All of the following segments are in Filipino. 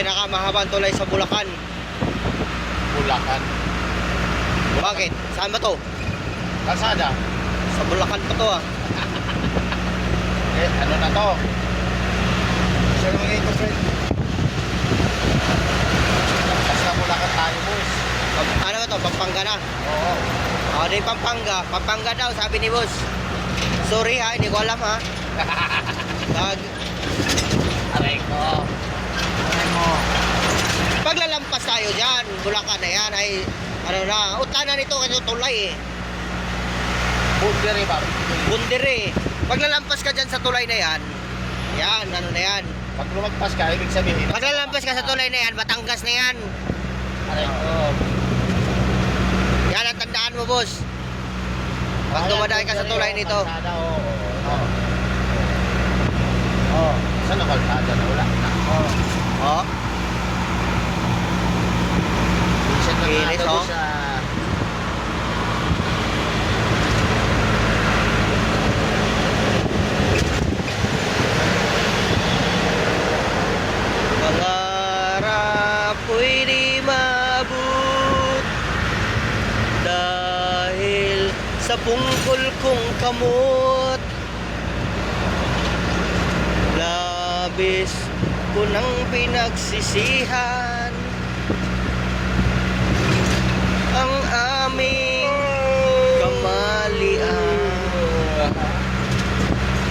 pinakamahabang tulay sa Bulacan. Bulacan. Bakit? Saan ba to? Kalsada. Sa Bulacan pa to ah. Eh, ano na to? Siya naman ito, friend. Basta Bulacan tayo, boss. Ano ba to? Pampanga na. Oo. O, di Pampanga. Pampanga daw, sabi ni boss. Sorry ha, hindi ko alam ha. Aray ko. Aray mo. Paglalampas tayo dyan, Bulacan na yan ay ano na, utanan nito kasi tulay eh. Bundere ba? Bundere. Paglalampas ka dyan sa tulay na yan, yan, ano na yan. Pag lumagpas ka, ibig sabihin. Paglalampas ka sa tulay na yan, Batangas na yan. Aray ko. Yan ang tandaan mo, boss. Pag dumadaan ka sa tulay nito. Kalsada, oo. Oo. Oo. Saan ang kalsada na wala? Oo. Oh, Minsan na nga Kinis, daw oh. sa... pangarap ko'y di maabot dahil sa pungkol kong kamot. Labis ko nang pinagsisihan ang aming kamalian.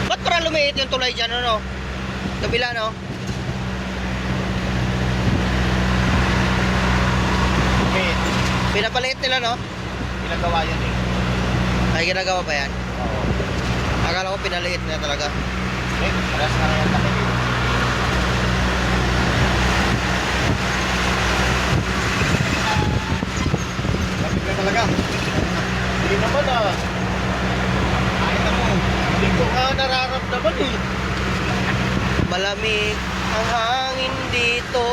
Ba't para lumiit yung tulay dyan, ano? Kabila, no? Okay. Pinapaliit nila, no? Pinagawa yan eh. Ay, ginagawa pa yan. Oo. Akala ko pinaliit na talaga. Eh, paras na yan laki dito. Lapit na talaga. Hindi naman ah. Kahit ako. Hindi ko nga nararamdaman eh. Malamig ang hangin dito.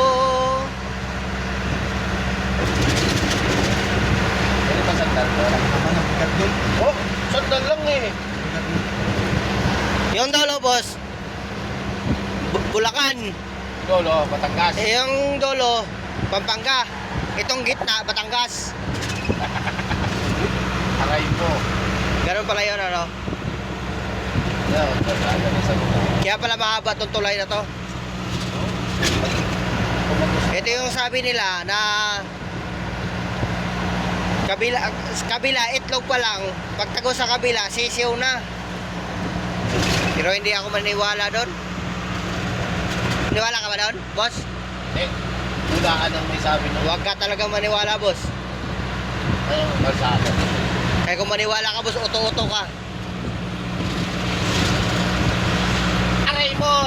Ano ba sandal ko? Tama na, bigat dun. Oh, sandal lang eh. Bigat dun. Yung dolo, boss. Bulacan. Lolo, Batangas. Yung dolo, Pampanga. Itong gitna, Batangas. Aray mo. Ganun pala yun, ano? Yan, kalsada na sa lugar. Kaya pala mahaba itong tulay na to. Ito yung sabi nila na kabila itlog pa lang, pagtago sa kabila, sisiw na. Pero hindi ako maniwala doon. Maniwala ka ba doon, boss? Eh, hulaan ang may sabi ng Huwag ka talagang maniwala, boss. ayun, kalsada. Kaya kung maniwala ka, boss, uto-uto ka. Aray mo!